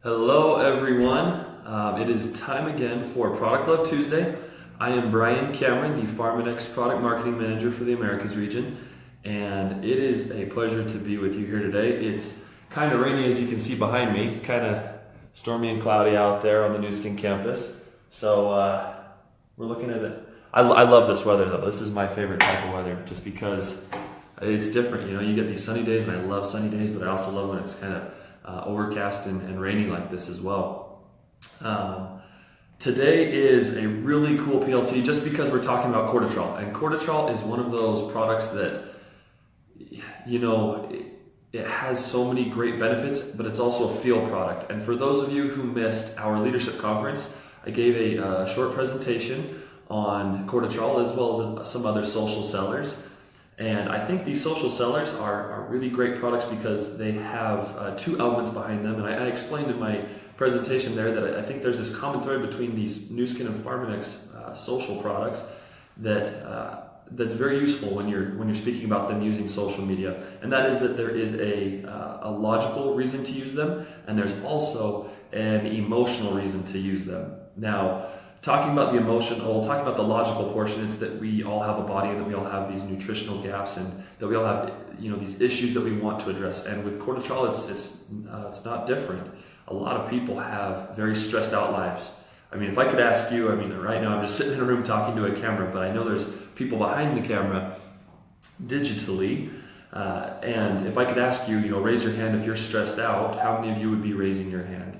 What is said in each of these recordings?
Hello everyone, it is time again for Product Love Tuesday. I am Brian Cameron, the Pharmanex Product Marketing Manager for the Americas region, and it is a pleasure to be with you here today. It's kind of rainy, as you can see behind me, kind of stormy and cloudy out there on the New Skin campus. So we're looking at it. I love this weather though. This is my favorite type of weather just because it's different. You know, you get these sunny days, and I love sunny days, but I also love when it's kind of overcast and rainy like this as well. Today is a really cool PLT just because we're talking about Cortitrol, and Cortitrol is one of those products that, you know, it has so many great benefits, but it's also a feel product. And for those of you who missed our leadership conference, I gave a short presentation on Cortitrol as well as some other social sellers. And I think these social sellers are really great products because they have two elements behind them. And I explained in my presentation there that I think there's this common thread between these Nu Skin and Pharmanex social products that's very useful when you're speaking about them using social media. And that is that there is a logical reason to use them, and there's also an emotional reason to use them. Now, talking about the emotional, talking about the logical portion, it's that we all have a body and that we all have these nutritional gaps and that we all have, you know, these issues that we want to address. And with Cortitrol, it's not different. A lot of people have very stressed out lives. I mean, if I could ask you, I mean, right now I'm just sitting in a room talking to a camera, but I know there's people behind the camera digitally. And if I could ask you, you know, raise your hand if you're stressed out, how many of you would be raising your hand?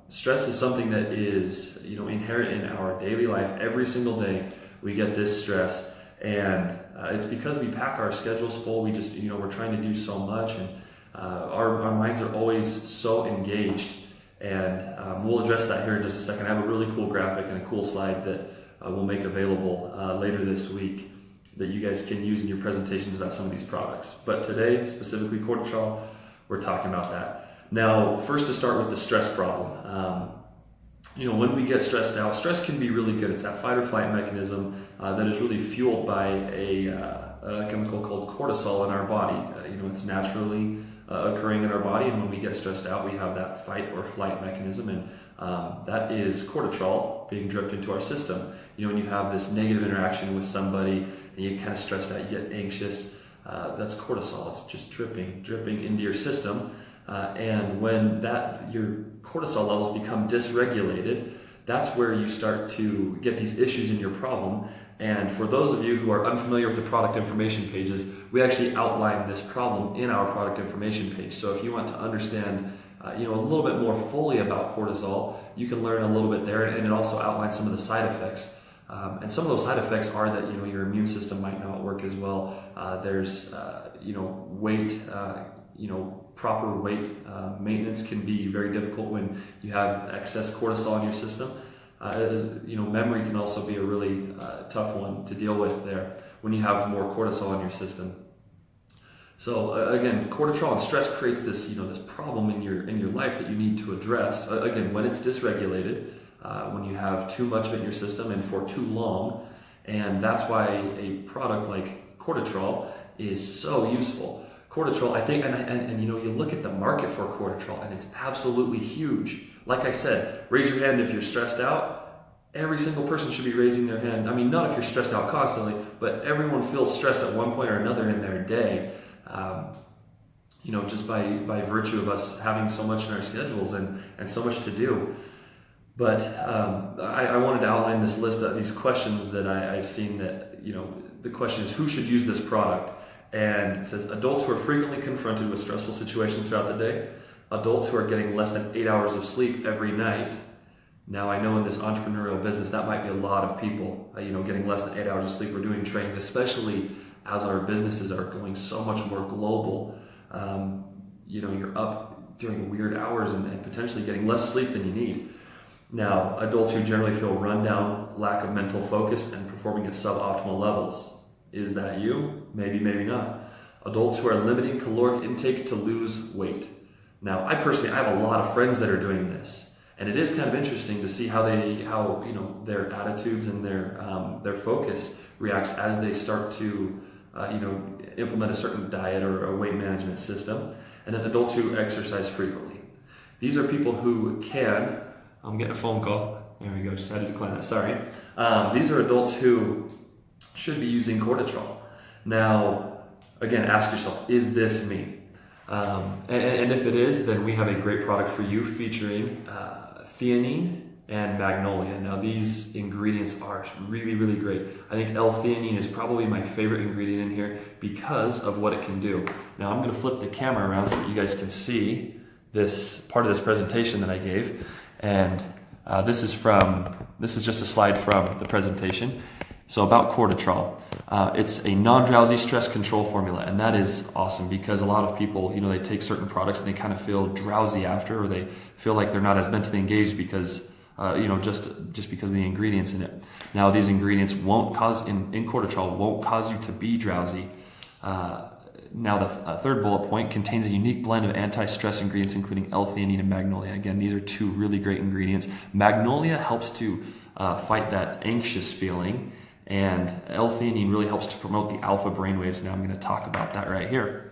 Stress is something that is, you know, inherent in our daily life. Every single day we get this stress, and it's because we pack our schedules full. We just, you know, we're trying to do so much, and our minds are always so engaged. And we'll address that here in just a second. I have a really cool graphic and a cool slide that we'll make available later this week that you guys can use in your presentations about some of these products. But today, specifically Cortitrol, we're talking about that. Now, first to start with the stress problem. You know, when we get stressed out, stress can be really good. It's that fight or flight mechanism that is really fueled by a chemical called cortisol in our body. You know, it's naturally occurring in our body, and when we get stressed out, we have that fight or flight mechanism, and that is cortisol being dripped into our system. You know, when you have this negative interaction with somebody and you get kind of stressed out, you get anxious, that's cortisol. It's just dripping into your system. And when your cortisol levels become dysregulated, that's where you start to get these issues in your problem. And for those of you who are unfamiliar with the product information pages, we actually outline this problem in our product information page. So if you want to understand you know, a little bit more fully about cortisol, you can learn a little bit there, and it also outlines some of the side effects. And some of those side effects are that, you know, your immune system might not work as well. There's you know, weight, you know, proper weight maintenance can be very difficult when you have excess cortisol in your system. You know, memory can also be a really tough one to deal with there when you have more cortisol in your system. So again, cortisol and stress creates this, you know, this problem in your life that you need to address. Again, when it's dysregulated, when you have too much of it in your system and for too long, and that's why a product like Cortitrol is so useful. Cortitrol, I think, and you know, you look at the market for Cortitrol, and it's absolutely huge. Like I said, raise your hand if you're stressed out. Every single person should be raising their hand. I mean, not if you're stressed out constantly, but everyone feels stress at one point or another in their day. You know, just by virtue of us having so much in our schedules and so much to do. But I wanted to outline this list of these questions that I've seen that, you know, the question is, who should use this product? And it says, adults who are frequently confronted with stressful situations throughout the day, adults who are getting less than 8 hours of sleep every night. Now, I know in this entrepreneurial business, that might be a lot of people, you know, getting less than 8 hours of sleep or doing trainings, especially as our businesses are going so much more global. You know, you're up during weird hours and potentially getting less sleep than you need. Now, adults who generally feel run down, lack of mental focus, and performing at suboptimal levels. Is that you? Maybe, maybe not. Adults who are limiting caloric intake to lose weight. Now, I have a lot of friends that are doing this, and it is kind of interesting to see how you know, their attitudes and their focus reacts as they start to you know, implement a certain diet or a weight management system. And then adults who exercise frequently. These are people who can, I'm getting a phone call. There we go, just had to decline that, sorry. These are adults who should be using Cortitrol. Now, again, ask yourself, is this me? And if it is, then we have a great product for you featuring theanine and magnolia. Now these ingredients are really, really great. I think L-theanine is probably my favorite ingredient in here because of what it can do. Now I'm going to flip the camera around so that you guys can see this part of this presentation that I gave. And this is just a slide from the presentation. So about Cortitrol, it's a non-drowsy stress control formula, and that is awesome because a lot of people, they take certain products and they kind of feel drowsy after, or they feel like they're not as mentally engaged because, just because of the ingredients in it. Now these ingredients won't cause, in Cortitrol, won't cause you to be drowsy. Now the third bullet point contains a unique blend of anti-stress ingredients including L-theanine and magnolia. Again, these are two really great ingredients. Magnolia helps to fight that anxious feeling, and L-theanine really helps to promote the alpha brainwaves. Now I'm going to talk about that right here.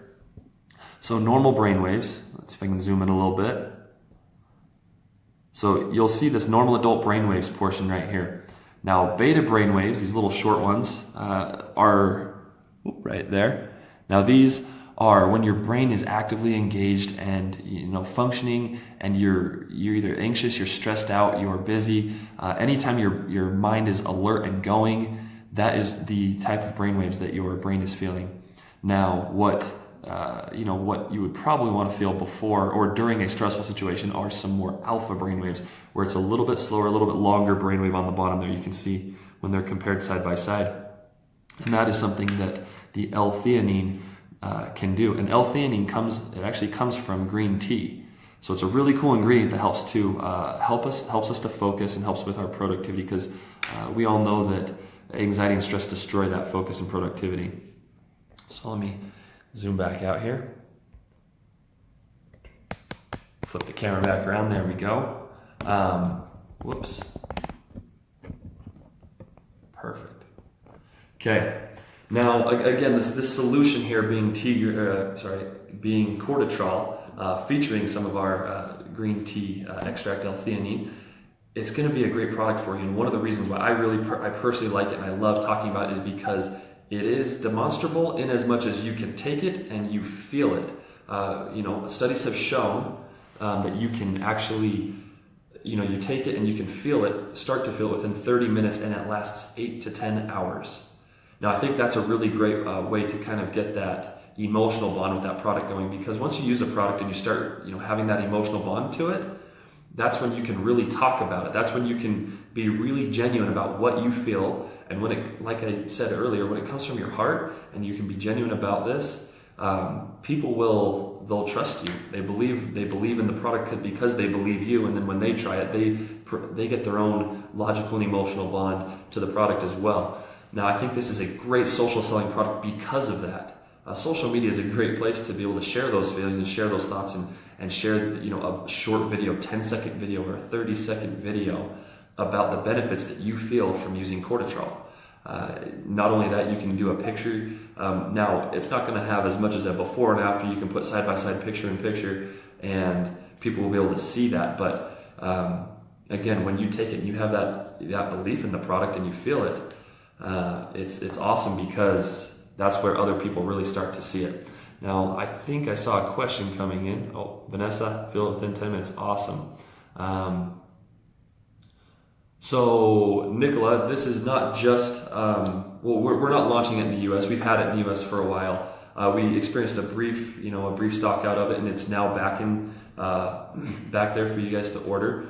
So normal brainwaves, let's see if I can zoom in a little bit. So you'll see this normal adult brainwaves portion right here. Now beta brainwaves, these little short ones, are right there. Now these are when your brain is actively engaged and functioning, and you're either anxious, you're stressed out, you're busy. Anytime your mind is alert and going, that is the type of brainwaves that your brain is feeling. Now what you would probably want to feel before or during a stressful situation are some more alpha brainwaves, where it's a little bit slower, a little bit longer brainwave on the bottom there. You can see when they're compared side by side. And that is something that the L-theanine can do. And L-theanine actually comes from green tea. So it's a really cool ingredient that helps to helps us to focus and helps with our productivity, because we all know that anxiety and stress destroy that focus and productivity. So let me zoom back out here. Flip the camera back around. There we go. Whoops. Perfect. Okay. Now, again, this solution here being being Cortitrol, featuring some of our green tea extract L-theanine, it's going to be a great product for you. And one of the reasons why I personally like it and I love talking about it is because it is demonstrable in as much as you can take it and you feel it. Studies have shown that you can actually, you take it and you can start to feel it within 30 minutes, and it lasts 8 to 10 hours. Now, I think that's a really great way to kind of get that emotional bond with that product going, because once you use a product and you start, having that emotional bond to it, that's when you can really talk about it. That's when you can be really genuine about what you feel. And when it, like I said earlier, when it comes from your heart and you can be genuine about this, people they'll trust you. They believe in the product because they believe you. And then when they try it, they get their own logical and emotional bond to the product as well. Now, I think this is a great social selling product because of that. Social media is a great place to be able to share those feelings and share those thoughts and share, a short video, 10-second video or a 30-second video about the benefits that you feel from using Cortitrol. Not only that, you can do a picture. Now, it's not going to have as much as a before and after. You can put side-by-side picture in picture, and people will be able to see that. But again, when you take it and you have that belief in the product and you feel it, it's awesome, because that's where other people really start to see it. Now, I think I saw a question coming in. Oh, Vanessa, fill it within 10 minutes. Awesome. So, Nicola, this is not just, we're not launching it in the U.S. We've had it in the U.S. for a while. We experienced a brief stock out of it, and it's now back there for you guys to order.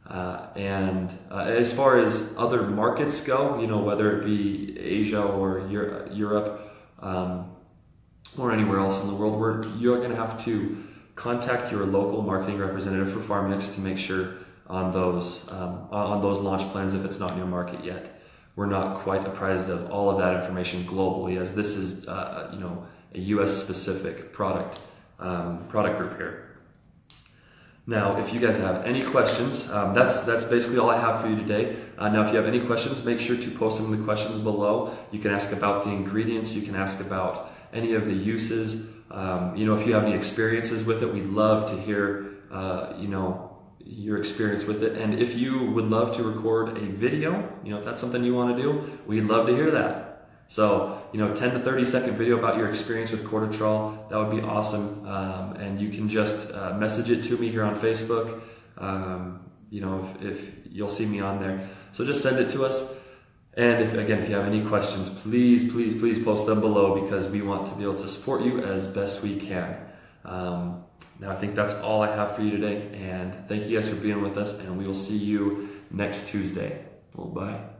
As far as other markets go, whether it be Asia or Europe, or anywhere else in the world, you're going to have to contact your local marketing representative for PharmNex to make sure on those launch plans if it's not in your market yet. We're not quite apprised of all of that information globally, as this is a U.S. specific product group here. Now, if you guys have any questions, that's basically all I have for you today. Now, if you have any questions, make sure to post them in the questions below. You can ask about the ingredients. You can ask about any of the uses. If you have any experiences with it, we'd love to hear your experience with it. And if you would love to record a video, if that's something you want to do, we'd love to hear that. So, 10 to 30 second video about your experience with Cortitrol, that would be awesome. And you can just message it to me here on Facebook. If you'll see me on there. So just send it to us. And if you have any questions, please post them below, because we want to be able to support you as best we can. Now I think that's all I have for you today, and thank you guys for being with us, and we will see you next Tuesday. Well, bye.